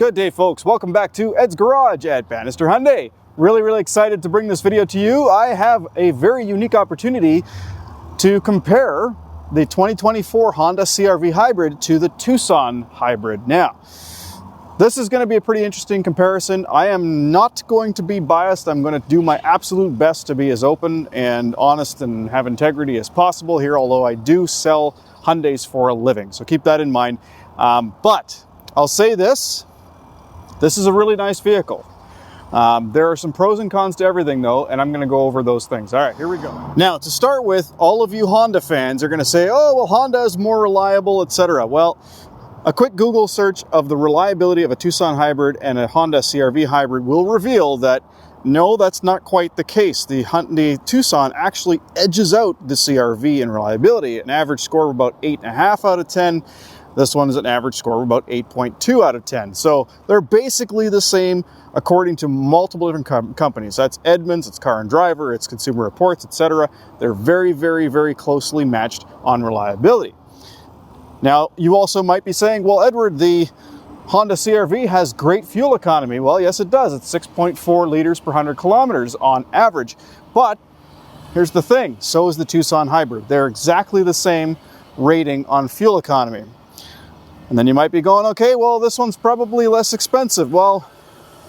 Good day, folks. Welcome back to Ed's Garage at Bannister Hyundai. Really excited to bring this video to you. I have a very unique opportunity to compare the 2024 Honda CR-V Hybrid to the Tucson Hybrid. Now, this is going to be a pretty interesting comparison. I am not going to be biased. I'm going to do my absolute best to be as open and honest and have integrity as possible here, although I do sell Hyundais for a living, so keep that in mind. But I'll say this is a really nice vehicle. There are some pros and cons to everything though, and I'm going to go over those things. All right, here we go. Now, to start with, all of you Honda fans are going to say, oh, well, Honda is more reliable, etc. Well, a quick Google search of the reliability of a Tucson Hybrid and a Honda CR-V Hybrid will reveal that no, that's not quite the case. The Tucson actually edges out the CR-V in reliability, an average score of about 8.5 out of 10. This one is an average score of about 8.2 out of 10. So they're basically the same according to multiple different companies. That's Edmunds, it's Car and Driver, it's Consumer Reports, etc. They're very closely matched on reliability. Now, you also might be saying, well, Edward, the Honda CR-V has great fuel economy. Well, yes, it does. It's 6.4 liters per 100 kilometers on average. But here's the thing, so is the Tucson Hybrid. They're exactly the same rating on fuel economy. And then you might be going, okay, well, this one's probably less expensive. Well,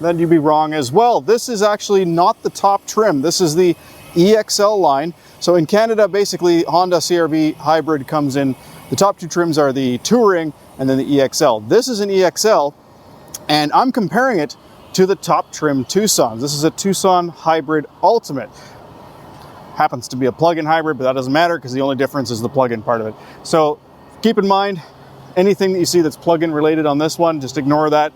then you'd be wrong as well. This is actually not the top trim. This is the EXL line. So in Canada, basically, Honda CR-V Hybrid comes in, the top two trims are the Touring and then the EXL. This is an EXL, and I'm comparing it to the top trim Tucsons. This is a Tucson Hybrid Ultimate. Happens to be a plug-in hybrid, but that doesn't matter because the only difference is the plug-in part of it. So keep in mind, anything that you see that's plug-in related on this one, just ignore that.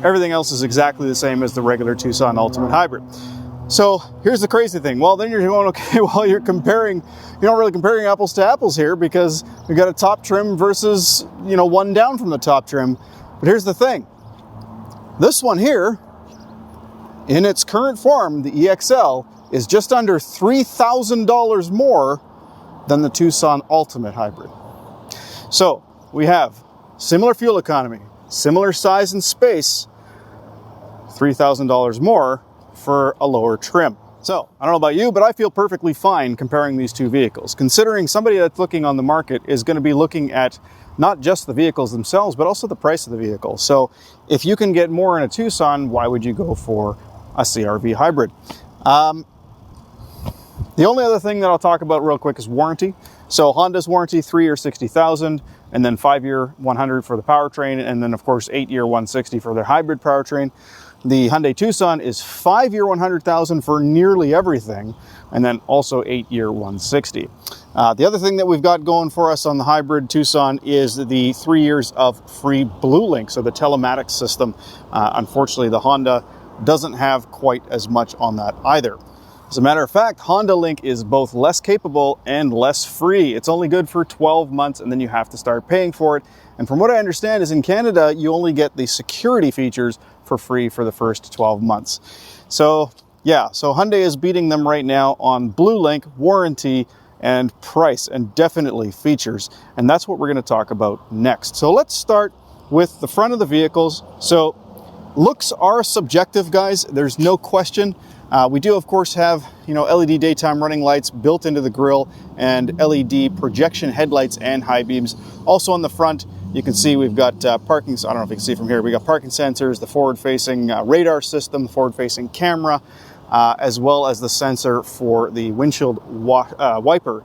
Everything else is exactly the same as the regular Tucson Ultimate Hybrid. So here's the crazy thing. Well, then you're going, okay, well, you're not really comparing apples to apples here because we've got a top trim versus, one down from the top trim. But here's the thing. This one here, in its current form, the EXL, is just under $3,000 more than the Tucson Ultimate Hybrid. So we have similar fuel economy, similar size and space, $3,000 more for a lower trim. So I don't know about you, but I feel perfectly fine comparing these two vehicles, considering somebody that's looking on the market is going to be looking at not just the vehicles themselves, but also the price of the vehicle. So if you can get more in a Tucson, why would you go for a CR-V Hybrid? The only other thing that I'll talk about real quick is warranty. So Honda's warranty, 3-year, 60,000, and then 5-year, 100 for the powertrain, and then of course 8-year, 160 for their hybrid powertrain. The Hyundai Tucson is 5-year, 100,000 for nearly everything, and then also 8-year, 160. The other thing that we've got going for us on the hybrid Tucson is the 3 years of free BlueLink, so the telematics system. Unfortunately, the Honda doesn't have quite as much on that either. As a matter of fact, Honda Link is both less capable and less free. It's only good for 12 months and then you have to start paying for it. And from what I understand is in Canada, you only get the security features for free for the first 12 months. So yeah, so Hyundai is beating them right now on BlueLink, warranty, and price, and definitely features. And that's what we're going to talk about next. So let's start with the front of the vehicles. So looks are subjective, guys. There's no question. We do, of course, have LED daytime running lights built into the grille and LED projection headlights and high beams. Also on the front, you can see we've got parking. I don't know if you can see from here. We got parking sensors, the forward-facing radar system, the forward-facing camera, as well as the sensor for the windshield wiper.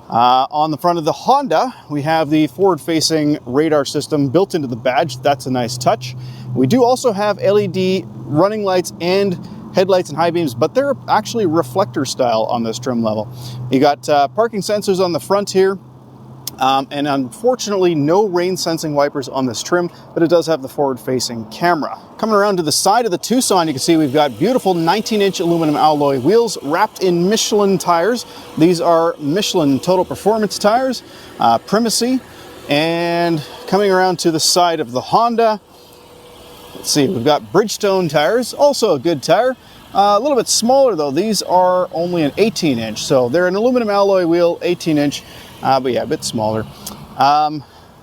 On the front of the Honda, we have the forward-facing radar system built into the badge. That's a nice touch. We do also have LED running lights and headlights and high beams, but they're actually reflector style on this trim level. You got parking sensors on the front here, and unfortunately no rain sensing wipers on this trim, but it does have the forward-facing camera. Coming around to the side of the Tucson, you can see we've got beautiful 19-inch aluminum alloy wheels wrapped in Michelin tires. These are Michelin Total Performance tires, Primacy. And coming around to the side of the Honda, let's see, we've got Bridgestone tires, also a good tire. A little bit smaller though. These are only an 18-inch, so they're an aluminum alloy wheel, 18-inch, but yeah, a bit smaller.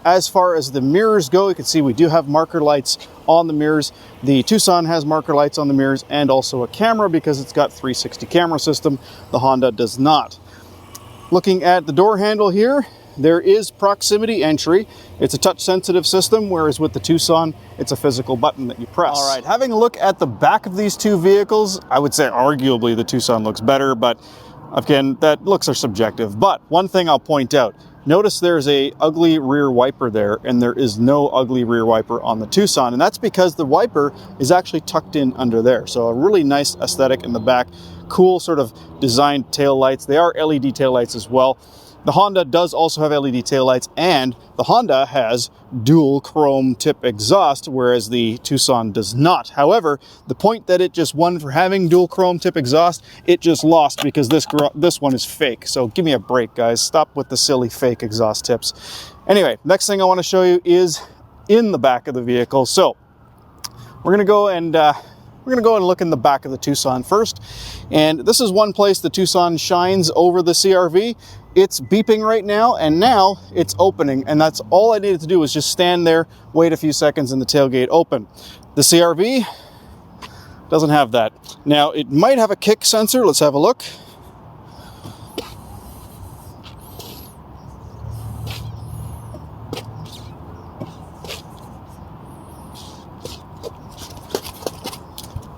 As far as the mirrors go, you can see we do have marker lights on the mirrors. The Tucson has marker lights on the mirrors and also a camera because it's got 360 camera system. The Honda does not. Looking at the door handle here, there is proximity entry. It's a touch sensitive system, whereas with the Tucson, it's a physical button that you press. All right, having a look at the back of these two vehicles, I would say arguably the Tucson looks better, but again, that looks are subjective. But one thing I'll point out, notice there's a ugly rear wiper there, and there is no ugly rear wiper on the Tucson, and that's because the wiper is actually tucked in under there. So a really nice aesthetic in the back, cool sort of designed tail lights. They are LED tail lights as well. The Honda does also have LED taillights, and the Honda has dual chrome tip exhaust, whereas the Tucson does not. However, the point that it just won for having dual chrome tip exhaust, it just lost because this one is fake. So give me a break, guys. Stop with the silly fake exhaust tips. Anyway, next thing I want to show you is in the back of the vehicle. So we're gonna go and look in the back of the Tucson first. And this is one place the Tucson shines over the CR-V. It's beeping right now, and now it's opening, and that's all I needed to do was just stand there, wait a few seconds, and the tailgate open. The CR-V doesn't have that. Now, it might have a kick sensor. Let's have a look.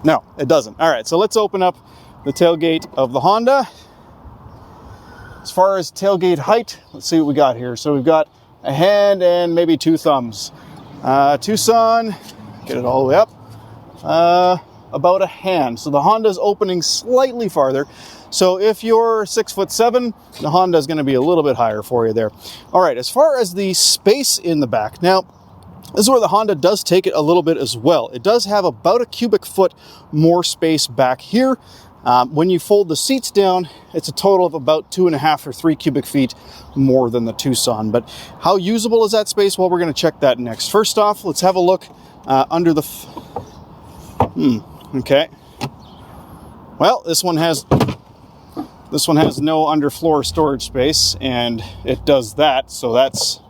No, it doesn't. All right, so let's open up the tailgate of the Honda. As far as tailgate height, let's see what we got here. So we've got a hand and maybe two thumbs. Tucson, get it all the way up, about a hand. So the Honda's opening slightly farther. So if you're 6'7", the Honda is going to be a little bit higher for you there. All right, as far as the space in the back, now this is where the Honda does take it a little bit as well. It does have about a cubic foot more space back here. When you fold the seats down, it's a total of about 2.5 or 3 cubic feet more than the Tucson. But how usable is that space? Well, we're going to check that next. First off, let's have a look under the... okay. Well, this one has no underfloor storage space, and it does that, so that's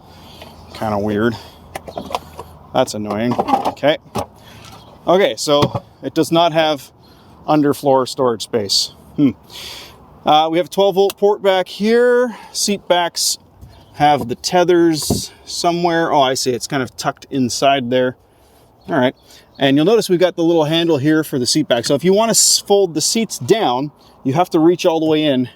kind of weird. That's annoying. Okay. Okay, so it does not have underfloor storage space. We have a 12-volt port back here. Seat backs have the tethers somewhere. Oh, I see. It's kind of tucked inside there. All right. And you'll notice we've got the little handle here for the seat back. So if you want to fold the seats down, you have to reach all the way in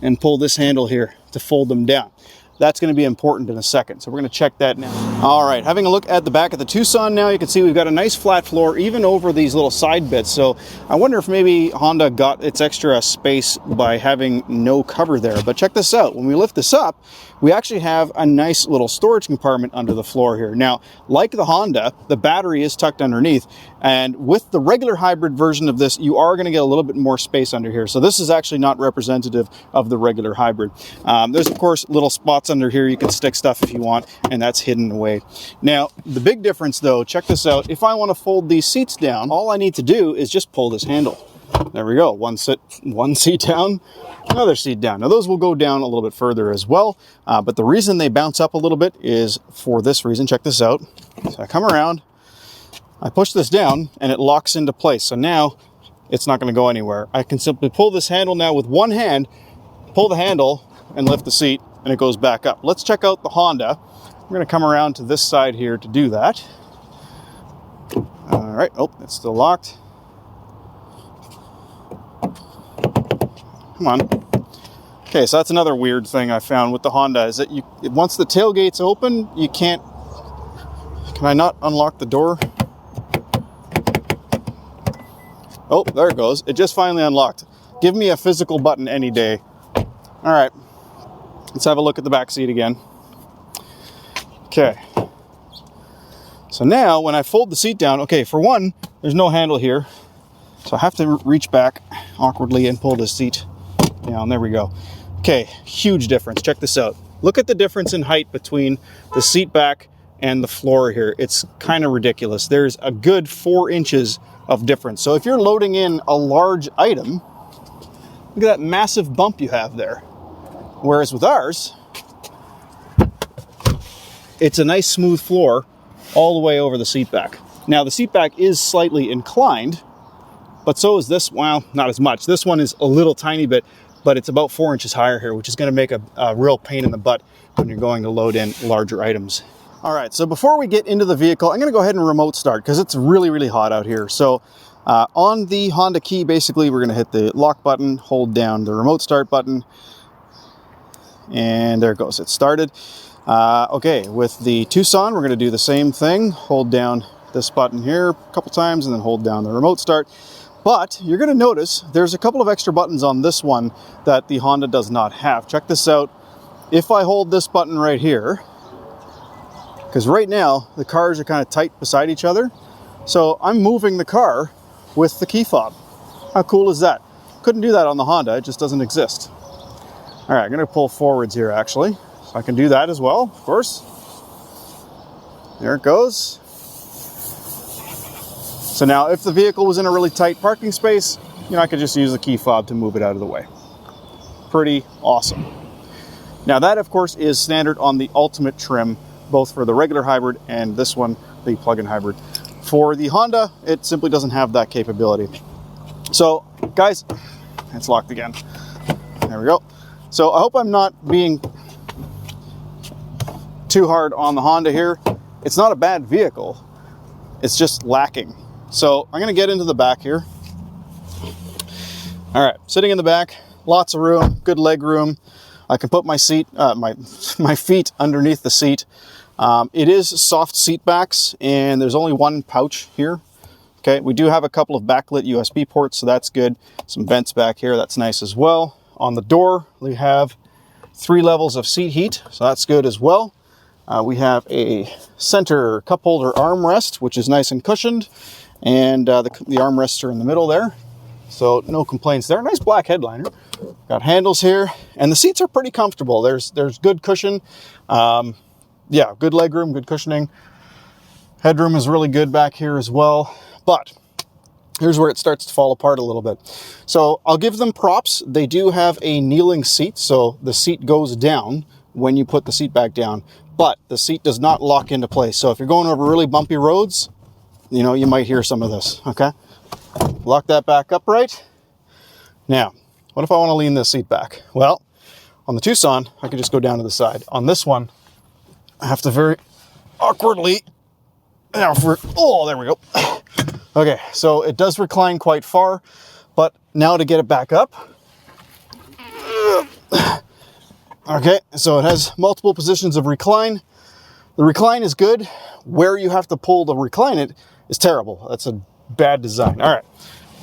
and pull this handle here to fold them down. That's going to be important in a second, so we're going to check that now. All right, having a look at the back of the Tucson now, you can see we've got a nice flat floor even over these little side bits. So I wonder if maybe Honda got its extra space by having no cover there. But check this out. When we lift this up, we actually have a nice little storage compartment under the floor here. Now, like the Honda, the battery is tucked underneath, and with the regular hybrid version of this, you are going to get a little bit more space under here. So this is actually not representative of the regular hybrid. There's, of course, little spots under here you can stick stuff if you want, and that's hidden away. Now, the big difference, though, check this out. If I want to fold these seats down, all I need to do is just pull this handle. There we go. One seat down, another seat down. Now those will go down a little bit further as well, but the reason they bounce up a little bit is for this reason. Check this out. So I come around, I push this down, and it locks into place. So now it's not going to go anywhere. I can simply pull this handle now with one hand, pull the handle, and lift the seat, and it goes back up. Let's check out the Honda. We're going to come around to this side here to do that. All right. Oh, it's still locked. Come on. Okay, so that's another weird thing I found with the Honda is that once the tailgate's open, you can't... Can I not unlock the door? Oh, there it goes. It just finally unlocked. Give me a physical button any day. All right. Let's have a look at the back seat again. Okay. So now when I fold the seat down, okay, for one, there's no handle here. So I have to reach back awkwardly and pull the seat down. There we go. Okay, huge difference. Check this out. Look at the difference in height between the seat back and the floor here. It's kind of ridiculous. There's a good 4 inches of difference. So if you're loading in a large item, look at that massive bump you have there. Whereas with ours, it's a nice smooth floor all the way over the seat back. Now the seat back is slightly inclined, but so is this. Well, not as much. This one is a little tiny bit, but it's about 4 inches higher here, which is going to make a real pain in the butt when you're going to load in larger items. All right, so before we get into the vehicle, I'm going to go ahead and remote start because it's really, really hot out here. So on the Honda key, basically, we're going to hit the lock button, hold down the remote start button, and there it goes. It started. Okay, with the Tucson, we're going to do the same thing. Hold down this button here a couple times and then hold down the remote start. But you're going to notice there's a couple of extra buttons on this one that the Honda does not have. Check this out. If I hold this button right here, because right now the cars are kind of tight beside each other, so I'm moving the car with the key fob. How cool is that? Couldn't do that on the Honda, it just doesn't exist. All right, I'm going to pull forwards here actually, so I can do that as well, of course. There it goes. So now if the vehicle was in a really tight parking space, I could just use the key fob to move it out of the way. Pretty awesome. Now that of course is standard on the Ultimate trim, both for the regular hybrid and this one, the plug-in hybrid. For the Honda, it simply doesn't have that capability. So guys, it's locked again. There we go. So I hope I'm not being too hard on the Honda here. It's not a bad vehicle, it's just lacking. So I'm going to get into the back here. All right, sitting in the back, lots of room, good leg room. I can put my seat, my feet underneath the seat. It is soft seat backs, and there's only one pouch here. Okay, we do have a couple of backlit USB ports, so that's good. Some vents back here, that's nice as well. On the door, we have 3 levels of seat heat, so that's good as well. We have a center cup holder armrest, which is nice and cushioned. And the armrests are in the middle there, so no complaints there. Nice black headliner. Got handles here, and the seats are pretty comfortable. There's good cushion. Yeah, good leg room, good cushioning. Headroom is really good back here as well. But here's where it starts to fall apart a little bit. So I'll give them props. They do have a kneeling seat, so the seat goes down when you put the seat back down, but the seat does not lock into place. So if you're going over really bumpy roads, you might hear some of this, okay? Lock that back upright. Now, what if I want to lean this seat back? Well, on the Tucson, I can just go down to the side. On this one, I have to very awkwardly, oh, there we go. Okay, so it does recline quite far, but now to get it back up. Okay, so it has multiple positions of recline. The recline is good. Where you have to pull to recline it is terrible. That's a bad design. All right,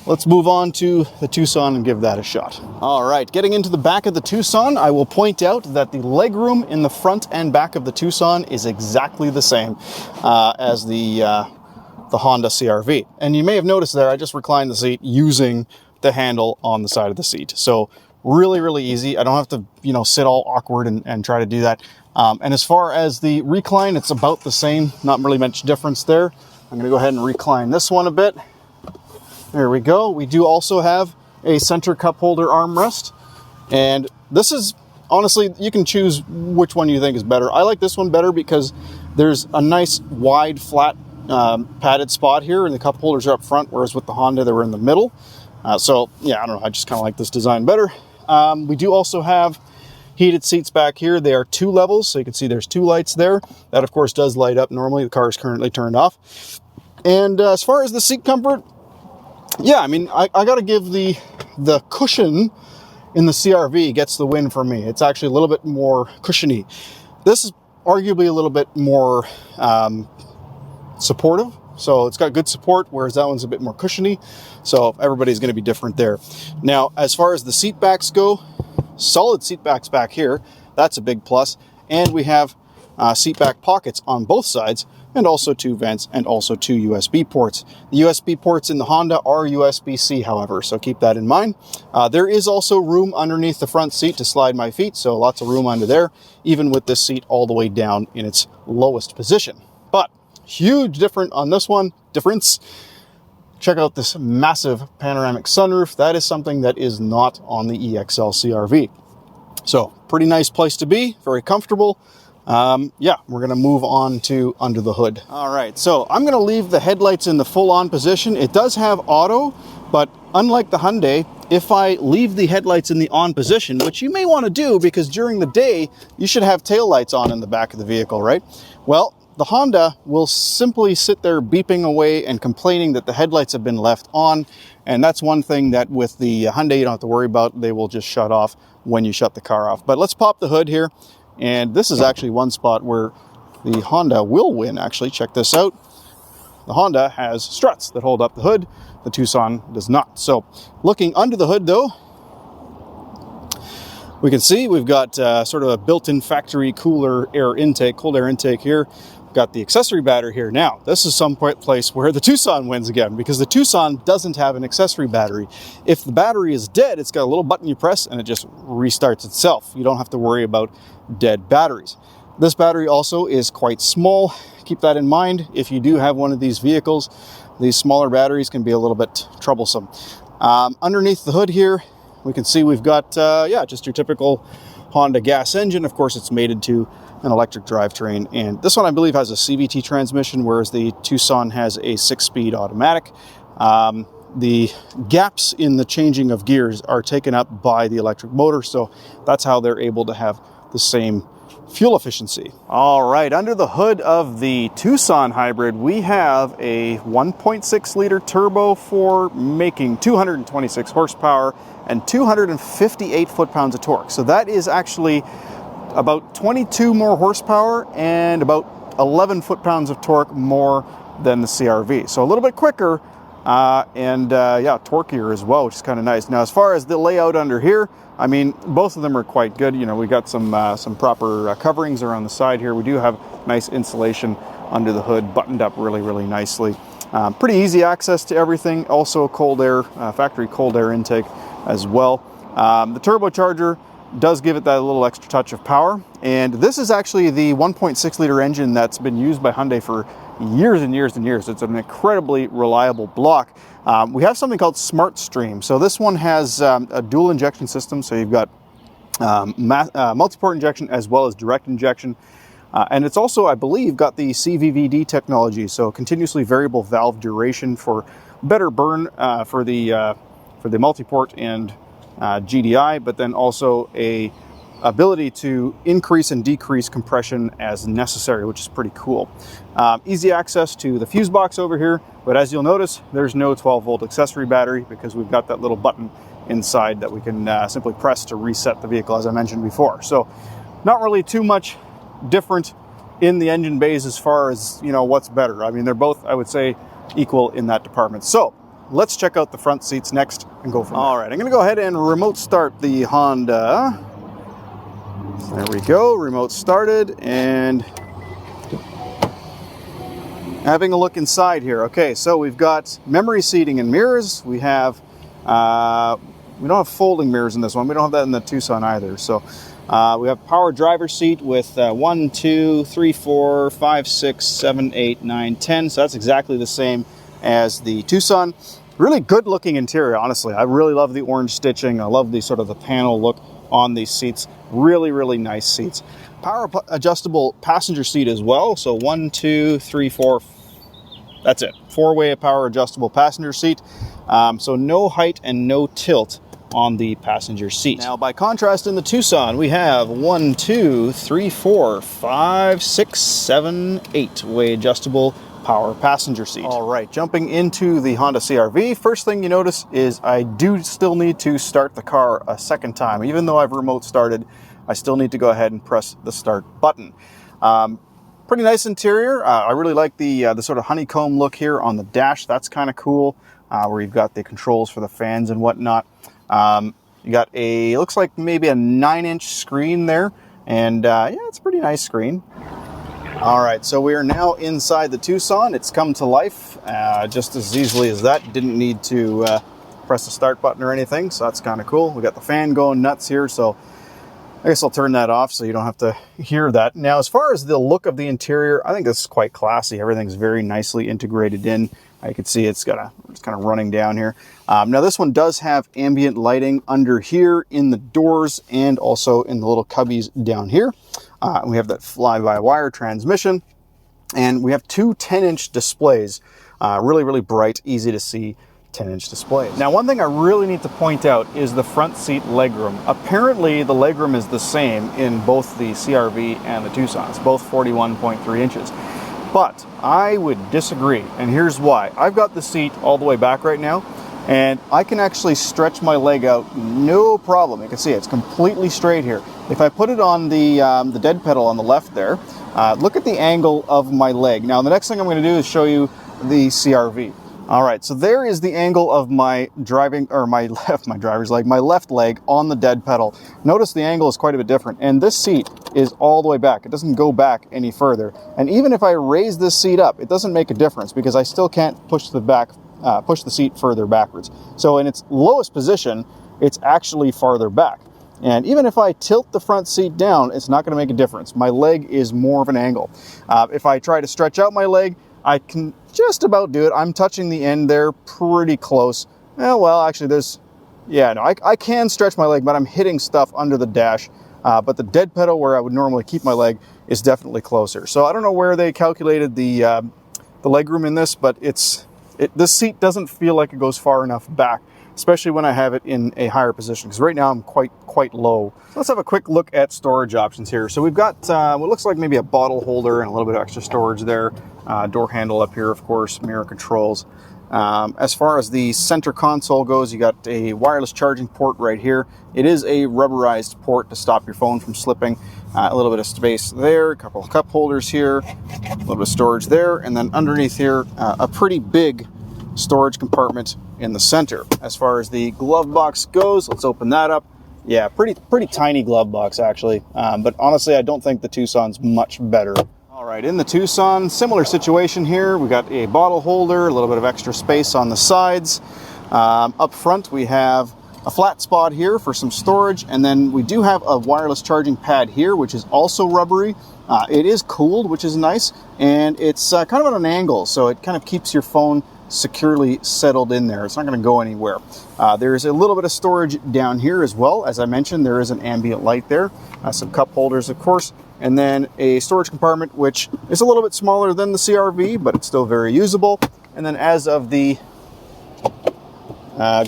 let's move on to the Tucson and give that a shot. All right, getting into the back of the Tucson, I will point out that the legroom in the front and back of the Tucson is exactly the same as the Honda CR-V. And you may have noticed there, I just reclined the seat using the handle on the side of the seat. So really, really easy. I don't have to, sit all awkward and try to do that. And as far as the recline, it's about the same. Not really much difference there. I'm going to go ahead and recline this one a bit. There we go. We do also have a center cup holder armrest. And this is, honestly, you can choose which one you think is better. I like this one better because there's a nice wide, flat, padded spot here, and the cup holders are up front, whereas with the Honda, they were in the middle. So, yeah, I don't know. I just kind of like this design better. We do also have heated seats back here. They are 2 levels, so you can see there's 2 lights there. That, of course, does light up normally. The car is currently turned off. And as far as the seat comfort, yeah, I mean, I got to give the cushion in the CR-V gets the win for me. It's actually a little bit more cushiony. This is arguably a little bit more supportive. So it's got good support, whereas that one's a bit more cushiony. So everybody's going to be different there. Now, as far as the seat backs go, solid seat backs back here. That's a big plus. And we have seat back pockets on both sides, and also 2 vents and also 2 USB ports. The USB ports in the Honda are USB-C, however, so keep that in mind. There is also room underneath the front seat to slide my feet, so lots of room under there, even with this seat all the way down in its lowest position. But huge difference on this one. Check out this massive panoramic sunroof. That is something that is not on the EXL CR-V. So pretty nice place to be, very comfortable. yeah, we're gonna move on to under the hood. All right, so I'm gonna leave the headlights in the full on position. It does have auto, but unlike the Hyundai, if I leave the headlights in the on position, which you may want to do because during the day you should have tail lights on in the back of the vehicle, right? Well, the Honda will simply sit there beeping away and complaining that the headlights have been left on. And that's one thing that with the Hyundai you don't have to worry about. They will just shut off when you shut the car off. But let's pop the hood here. And this is actually one spot where the Honda will win, actually. Check this out. The Honda has struts that hold up the hood. The Tucson does not. So looking under the hood though, we can see we've got sort of a built-in factory cold air intake here. We've got the accessory battery here. Now, this is some place where the Tucson wins again because the Tucson doesn't have an accessory battery. If the battery is dead, it's got a little button you press and it just restarts itself. You don't have to worry about dead batteries. This battery also is quite small. Keep that in mind. If you do have one of these vehicles, these smaller batteries can be a little bit troublesome. Underneath the hood here, we can see we've got, yeah, just your typical Honda gas engine. Of course, it's mated to an electric drivetrain. And this one, I believe, has a CVT transmission, whereas the Tucson has a 6-speed automatic. The gaps in the changing of gears are taken up by the electric motor, so that's how they're able to have the same fuel efficiency. All right, under the hood of the Tucson hybrid, we have a 1.6 liter turbo for making 226 horsepower and 258 foot-pounds of torque. So that is actually about 22 more horsepower and about 11 foot-pounds of torque more than the CR-V. So a little bit quicker and yeah, torqueier as well, which is kind of nice. Now, as far as the layout under here, I mean, both of them are quite good. You know, we got some proper coverings around the side here. We do have nice insulation under the hood, buttoned up really, really nicely. Pretty easy access to everything. Also, cold air, factory cold air intake as well. The turbocharger does give it that little extra touch of power. And this is actually the 1.6 liter engine that's been used by Hyundai for years and years and years. It's an incredibly reliable block. We have something called Smart Stream. So this one has a dual injection system. So you've got multi-port injection as well as direct injection. And it's also, I believe, got the CVVD technology. So continuously variable valve duration for better burn for the multi-port and GDI, but then also a ability to increase and decrease compression as necessary, which is pretty cool. Easy access to the fuse box over here, but as you'll notice, there's no 12-volt accessory battery because we've got that little button inside that we can simply press to reset the vehicle, as I mentioned before. So not really too much different in the engine bays as far as, you know, what's better. I mean, they're both, I would say, equal in that department. So let's check out the front seats next and go from there. All right, I'm gonna go ahead and remote start the Honda. There we go, remote started, and having a look inside here. Okay, so we've got memory seating and mirrors. We have, we don't have folding mirrors in this one. We don't have that in the Tucson either. So we have power driver seat with 1, 2, 3, 4, 5, 6, 7, 8, 9, 10. So that's exactly the same as the Tucson. Really good looking interior, honestly. I really love the orange stitching. I love the sort of the panel look on these seats. Really, really nice seats. Power adjustable passenger seat as well. So 1, 2, 3, 4, that's it. 4-way power adjustable passenger seat. So no height and no tilt on the passenger seat. Now, by contrast, in the Tucson, we have 1, 2, 3, 4, 5, 6, 7, 8-way adjustable power passenger seat. All right, jumping into the Honda CR-V, first thing you notice is I do still need to start the car a second time. Even though I've remote started, I still need to go ahead and press the start button. Pretty nice interior. I really like the sort of honeycomb look here on the dash. That's kind of cool, where you've got the controls for the fans and whatnot. You got a, looks like maybe a 9-inch screen there, and yeah, it's a pretty nice screen. All right, so we are now inside the Tucson. It's come to life just as easily as that. Didn't need to press the start button or anything, so that's kind of cool. We got the fan going nuts here, so I guess I'll turn that off so you don't have to hear that. Now, as far as the look of the interior, I think this is quite classy. Everything's very nicely integrated in You can see it's kind of running down here. Now this one does have ambient lighting under here in the doors and also in the little cubbies down here. We have that fly-by-wire transmission, and we have two 10-inch displays. Really, really bright, easy to see 10-inch displays. Now, one thing I really need to point out is the front seat legroom. Apparently, the legroom is the same in both the CR-V and the Tucson. It's both 41.3 inches. But I would disagree, and here's why. I've got the seat all the way back right now, and I can actually stretch my leg out no problem. You can see it's completely straight here. If I put it on the dead pedal on the left there, look at the angle of my leg. Now, the next thing I'm going to do is show you the CR-V. All right, so there is the angle of my my left leg on the dead pedal. Notice the angle is quite a bit different, and this seat is all the way back. It doesn't go back any further. And even if I raise this seat up, it doesn't make a difference because I still can't push the seat further backwards. So in its lowest position, it's actually farther back. And even if I tilt the front seat down, it's not going to make a difference. My leg is more of an angle. If I try to stretch out my leg, I can just about do it. I'm touching the end there pretty close. Well, actually I can stretch my leg, but I'm hitting stuff under the dash. But the dead pedal where I would normally keep my leg is definitely closer. So I don't know where they calculated the legroom in this, but this seat doesn't feel like it goes far enough back, especially when I have it in a higher position, because right now I'm quite low. So let's have a quick look at storage options here. So we've got what looks like maybe a bottle holder and a little bit of extra storage there. Door handle up here, of course, mirror controls. As far as the center console goes, you got a wireless charging port right here. It is a rubberized port to stop your phone from slipping. A little bit of space there, a couple of cup holders here, a little bit of storage there, and then underneath here, a pretty big storage compartment in the center. As far as the glove box goes, let's open that up. Yeah, pretty tiny glove box actually, but honestly I don't think the Tucson's much better. All right, in the Tucson, similar situation here. We got a bottle holder, a little bit of extra space on the sides. Up front we have a flat spot here for some storage, and then we do have a wireless charging pad here, which is also rubbery. It is cooled, which is nice, and it's kind of at an angle, so it kind of keeps your phone securely settled in there. It's not going to go anywhere. There's a little bit of storage down here as well. As I mentioned, there is an ambient light there, some cup holders, of course, and then a storage compartment, which is a little bit smaller than the CR-V, but it's still very usable. And then as of the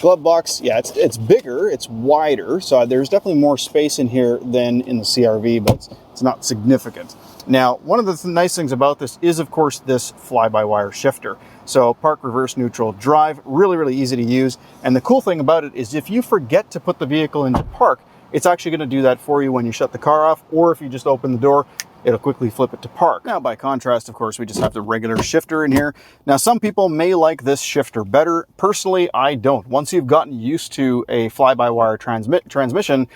glove box, yeah, it's bigger, it's wider, so there's definitely more space in here than in the CR-V, but it's not significant. Now, one of the nice things about this is, of course, this fly-by-wire shifter. So park, reverse, neutral, drive, really, really easy to use. And the cool thing about it is if you forget to put the vehicle into park, it's actually going to do that for you when you shut the car off, or if you just open the door, it'll quickly flip it to park. Now, by contrast, of course, we just have the regular shifter in here. Now, some people may like this shifter better. Personally, I don't. Once you've gotten used to a fly-by-wire transmission,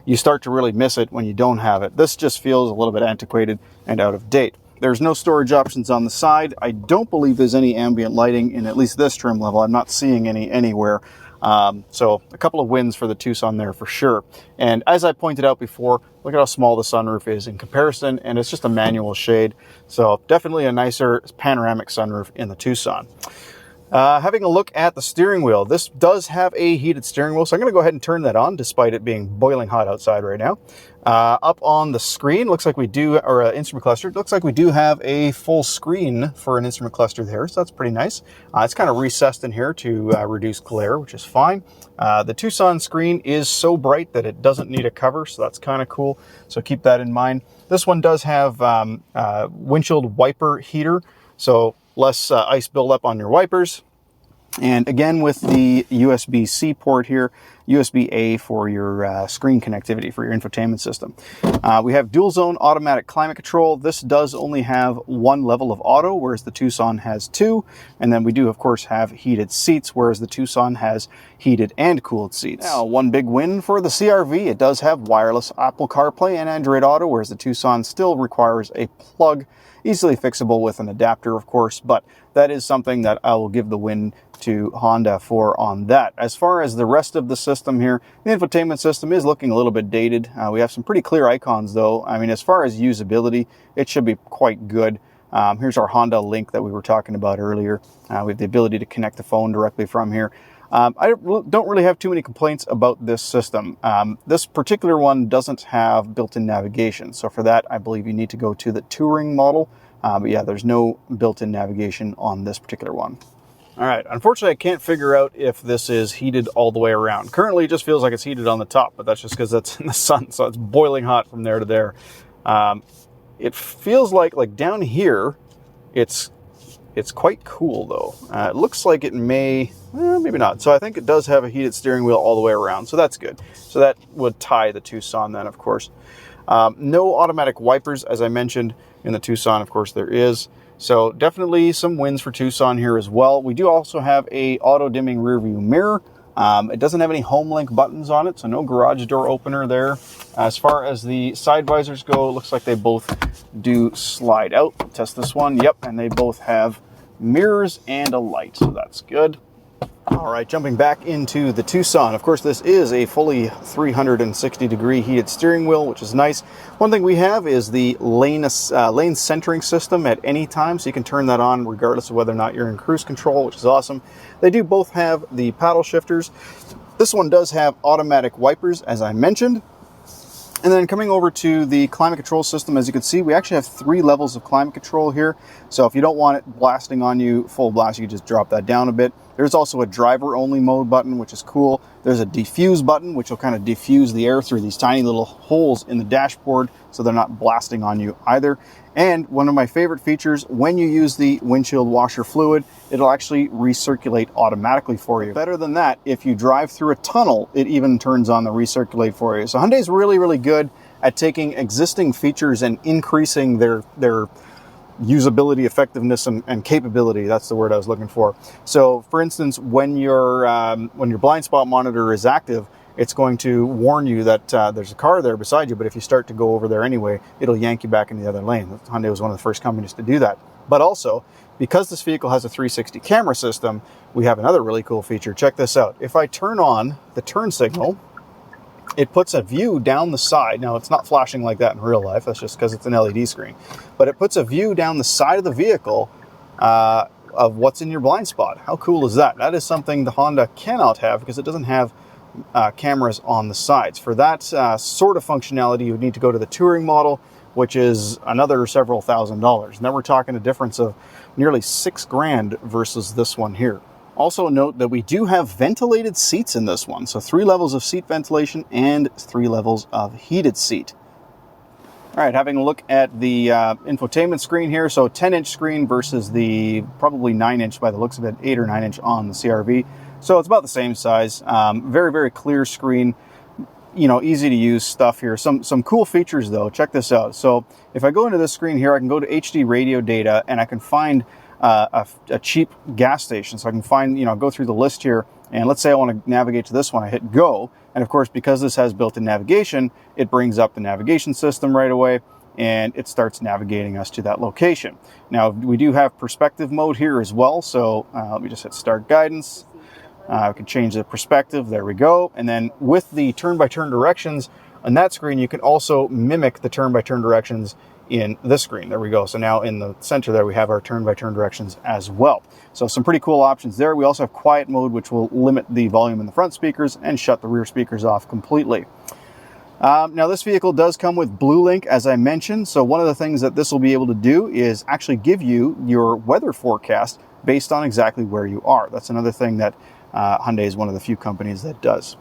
you start to really miss it when you don't have it. This just feels a little bit antiquated and out of date. There's no storage options on the side. I don't believe there's any ambient lighting in at least this trim level. I'm not seeing any anywhere. So a couple of wins for the Tucson there for sure. And as I pointed out before, look at how small the sunroof is in comparison, and it's just a manual shade. So definitely a nicer panoramic sunroof in the Tucson. Having a look at the steering wheel, this does have a heated steering wheel, so I'm going to go ahead and turn that on despite it being boiling hot outside right now. Up on the screen, looks like we do, or instrument cluster, looks like we do have a full screen for an instrument cluster there, so that's pretty nice. It's kind of recessed in here to reduce glare, which is fine. The Tucson screen is so bright that it doesn't need a cover, so that's kind of cool, so keep that in mind. This one does have windshield wiper heater, so less ice buildup on your wipers. And again, with the USB-C port here, USB-A for your screen connectivity for your infotainment system. We have dual zone automatic climate control. This does only have one level of auto, whereas the Tucson has two. And then we do, of course, have heated seats, whereas the Tucson has heated and cooled seats. Now, one big win for the CR-V, it does have wireless Apple CarPlay and Android Auto, whereas the Tucson still requires a plug, easily fixable with an adapter, of course, but that is something that I will give the win to Honda for on that. As far as the rest of the system here, the infotainment system is looking a little bit dated. We have some pretty clear icons though. I mean, as far as usability, it should be quite good. Here's our Honda Link that we were talking about earlier. We have the ability to connect the phone directly from here. I don't really have too many complaints about this system. This particular one doesn't have built-in navigation. So for that, I believe you need to go to the Touring model. But yeah, there's no built-in navigation on this particular one. All right, unfortunately, I can't figure out if this is heated all the way around. Currently, it just feels like it's heated on the top, but that's just because it's in the sun, so it's boiling hot from there to there. It feels like down here, it's quite cool though. It looks like it may, maybe not. So I think it does have a heated steering wheel all the way around, so that's good. So that would tie the Tucson then, of course. No automatic wipers, as I mentioned in the Tucson, of course there is. So definitely some wins for Tucson here as well. We do also have a auto dimming rear view mirror. It doesn't have any home link buttons on it, so no garage door opener there. As far as the side visors go, it looks like they both do slide out. Test this one. Yep, and they both have mirrors and a light, so that's good. All right, jumping back into the Tucson. Of course, this is a fully 360-degree heated steering wheel, which is nice. One thing we have is the lane centering system at any time, so you can turn that on regardless of whether or not you're in cruise control, which is awesome. They do both have the paddle shifters. This one does have automatic wipers, as I mentioned. And then coming over to the climate control system, as you can see, we actually have 3 levels of climate control here. So if you don't want it blasting on you full blast, you can just drop that down a bit. There's also a driver only mode button, which is cool. There's a diffuse button, which will kind of diffuse the air through these tiny little holes in the dashboard, so they're not blasting on you either. And one of my favorite features, when you use the windshield washer fluid, it'll actually recirculate automatically for you. Better than that, if you drive through a tunnel, it even turns on the recirculate for you. So Hyundai's really, really good at taking existing features and increasing their usability, effectiveness, and capability. That's the word I was looking for. So for instance, when your blind spot monitor is active, it's going to warn you that there's a car there beside you, but if you start to go over there anyway, it'll yank you back into the other lane. Hyundai was one of the first companies to do that. But also, because this vehicle has a 360 camera system, we have another really cool feature. Check this out. If I turn on the turn signal, it puts a view down the side. Now, it's not flashing like that in real life. That's just because it's an LED screen. But it puts a view down the side of the vehicle of what's in your blind spot. How cool is that? That is something the Honda cannot have because it doesn't have cameras on the sides. For that sort of functionality, you would need to go to the Touring model, which is another several $1,000s. And then we're talking a difference of nearly $6,000 versus this one here. Also note that we do have ventilated seats in this one. So 3 levels of seat ventilation and 3 levels of heated seat. All right, having a look at the infotainment screen here. So 10-inch screen versus the probably 9-inch by the looks of it, 8 or 9-inch on the CR-V. So it's about the same size. Very, very clear screen. You know, easy to use stuff here. Some cool features though. Check this out. So if I go into this screen here, I can go to HD radio data and I can find a cheap gas station. So I can find, go through the list here. And let's say I want to navigate to this one. I hit go. And of course, because this has built-in navigation, it brings up the navigation system right away and it starts navigating us to that location. Now, we do have perspective mode here as well. So let me just hit start guidance. We can change the perspective. There we go. And then with the turn-by-turn directions on that screen, you can also mimic the turn-by-turn directions in this screen. There we go. So now in the center there, we have our turn-by-turn directions as well. So some pretty cool options there. We also have quiet mode, which will limit the volume in the front speakers and shut the rear speakers off completely. Now this vehicle does come with BlueLink, as I mentioned. So one of the things that this will be able to do is actually give you your weather forecast based on exactly where you are. That's another thing that Hyundai is one of the few companies that does.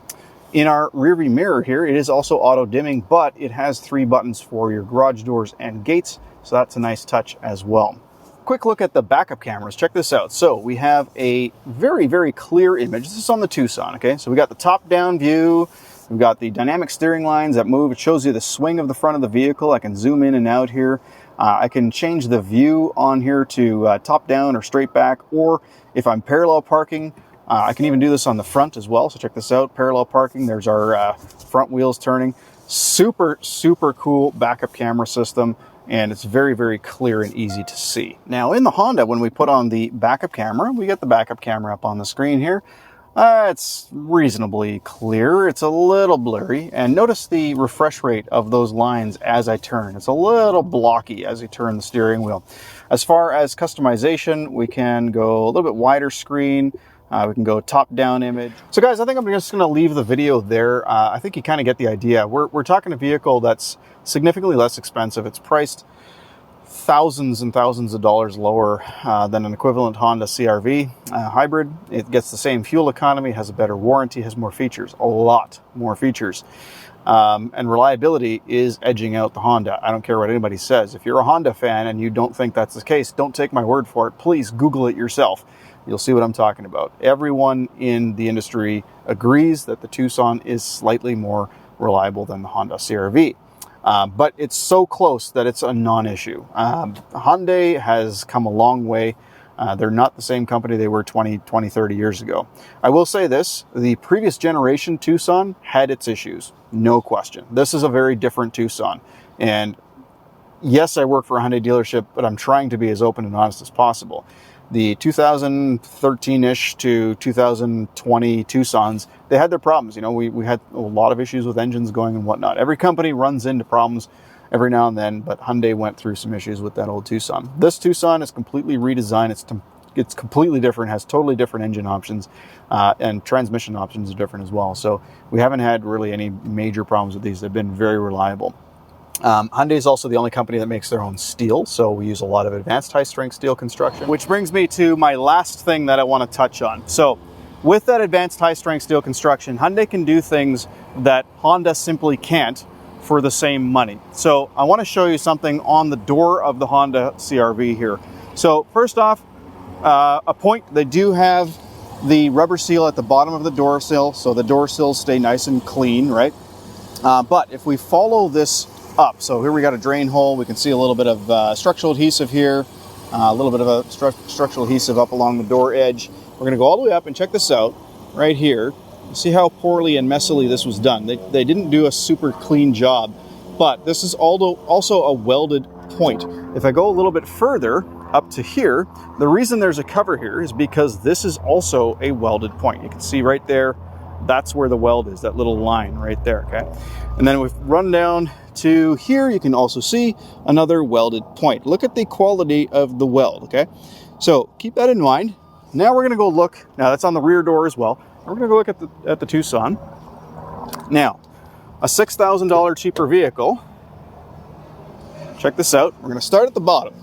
In our rear view mirror here, it is also auto dimming, but it has 3 buttons for your garage doors and gates. So that's a nice touch as well. Quick look at the backup cameras. Check this out. So we have a very, very clear image. This is on the Tucson, okay? So we got the top-down view. We've got the dynamic steering lines that move. It shows you the swing of the front of the vehicle. I can zoom in and out here. I can change the view on here to top-down or straight back, or if I'm parallel parking, I can even do this on the front as well. So check this out, parallel parking. There's our front wheels turning. Super, super cool backup camera system. And it's very, very clear and easy to see. Now in the Honda, when we put on the backup camera, we get the backup camera up on the screen here. It's reasonably clear. It's a little blurry. And notice the refresh rate of those lines as I turn. It's a little blocky as you turn the steering wheel. As far as customization, we can go a little bit wider screen. We can go top-down image. So guys, I think I'm just going to leave the video there. I think you kind of get the idea. We're talking a vehicle that's significantly less expensive. It's priced thousands and thousands of dollars lower than an equivalent Honda CR-V hybrid. It gets the same fuel economy, has a better warranty, has more features, a lot more features. And reliability is edging out the Honda. I don't care what anybody says. If you're a Honda fan and you don't think that's the case, don't take my word for it. Please Google it yourself. You'll see what I'm talking about. Everyone in the industry agrees that the Tucson is slightly more reliable than the Honda CR-V. But it's so close that it's a non-issue. Hyundai has come a long way. They're not the same company they were 20, 30 years ago. I will say this, the previous generation Tucson had its issues, no question. This is a very different Tucson. And yes, I work for a Hyundai dealership, but I'm trying to be as open and honest as possible. The 2013-ish to 2020 Tucsons, they had their problems. You know, we had a lot of issues with engines going and whatnot. Every company runs into problems every now and then, but Hyundai went through some issues with that old Tucson. This Tucson is completely redesigned. It's completely different, has totally different engine options, and transmission options are different as well. So we haven't had really any major problems with these. They've been very reliable. Hyundai is also the only company that makes their own steel, so we use a lot of advanced high-strength steel construction. Which brings me to my last thing that I want to touch on. So with that advanced high-strength steel construction, Hyundai can do things that Honda simply can't for the same money. So I want to show you something on the door of the Honda CR-V here. So first off, a point, they do have the rubber seal at the bottom of the door sill, so the door sills stay nice and clean, right? But if we follow this up, so here we got a drain hole, we can see a little bit of structural adhesive here, a little bit of a structural adhesive up along the door edge. We're going to go all the way up and check this out right here. See how poorly and messily this was done. They didn't do a super clean job, but this is also a welded point. If I go a little bit further up to here, the reason there's a cover here is because this is also a welded point. You can see right there, that's where the weld is, that little line right there, okay? And then we've run down to here, you can also see another welded point. Look at the quality of the weld, okay? So keep that in mind. Now we're gonna go look, now that's on the rear door as well. We're gonna go look at the Tucson. Now, a $6,000 cheaper vehicle. Check this out. We're gonna start at the bottom.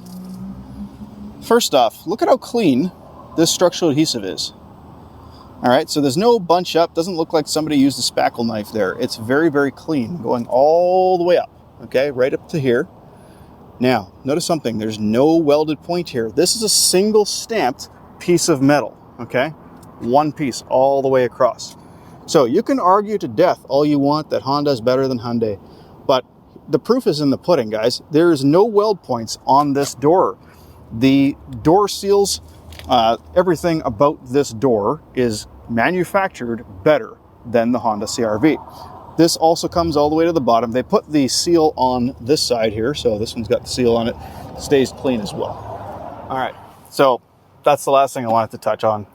First off, look at how clean this structural adhesive is. All right, so there's no bunch up. Doesn't look like somebody used a spackle knife there. It's very, very clean, going all the way up, okay, right up to here. Now, notice something. There's no welded point here. This is a single stamped piece of metal, okay? One piece all the way across. So you can argue to death all you want that Honda is better than Hyundai, but the proof is in the pudding, guys. There is no weld points on this door. The door seals, everything about this door is manufactured better than the Honda CR-V. This also comes all the way to the bottom. They put the seal on this side here, so this one's got the seal on it. Stays clean as well. All right, so that's the last thing I wanted to touch on.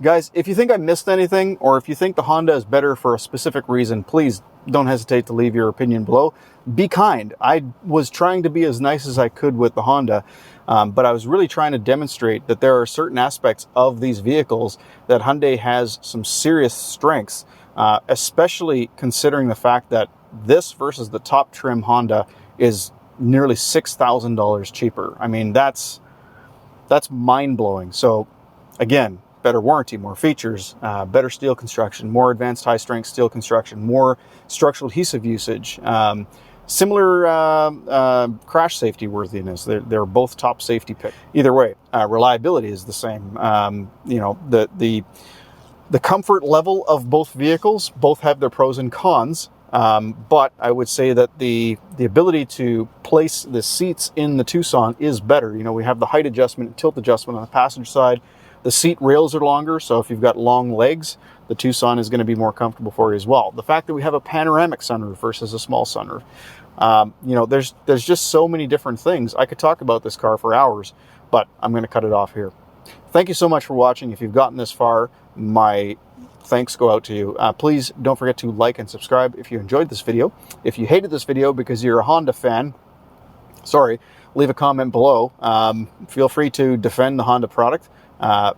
Guys, if you think I missed anything, or if you think the Honda is better for a specific reason, please don't hesitate to leave your opinion below. Be kind. I was trying to be as nice as I could with the Honda, but I was really trying to demonstrate that there are certain aspects of these vehicles that Hyundai has some serious strengths, especially considering the fact that this versus the top trim Honda is nearly $6,000 cheaper. I mean, that's mind-blowing. So again, better warranty, more features, better steel construction, more advanced high-strength steel construction, more structural adhesive usage, similar crash safety worthiness. They're both top safety picks. Either way, reliability is the same. You know, the comfort level of both vehicles both have their pros and cons. But I would say that the ability to place the seats in the Tucson is better. You know, we have the height adjustment and tilt adjustment on the passenger side. The seat rails are longer, so if you've got long legs, the Tucson is going to be more comfortable for you as well. The fact that we have a panoramic sunroof versus a small sunroof. You know, there's just so many different things. I could talk about this car for hours, but I'm going to cut it off here. Thank you so much for watching. If you've gotten this far, my thanks go out to you. Please don't forget to like and subscribe if you enjoyed this video. If you hated this video because you're a Honda fan, sorry, leave a comment below. Feel free to defend the Honda product.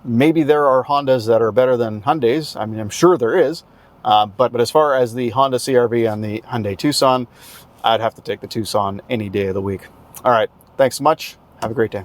Maybe there are Hondas that are better than Hyundais. I mean, I'm sure there is. But as far as the Honda CR-V and the Hyundai Tucson, I'd have to take the Tucson any day of the week. All right. Thanks so much. Have a great day.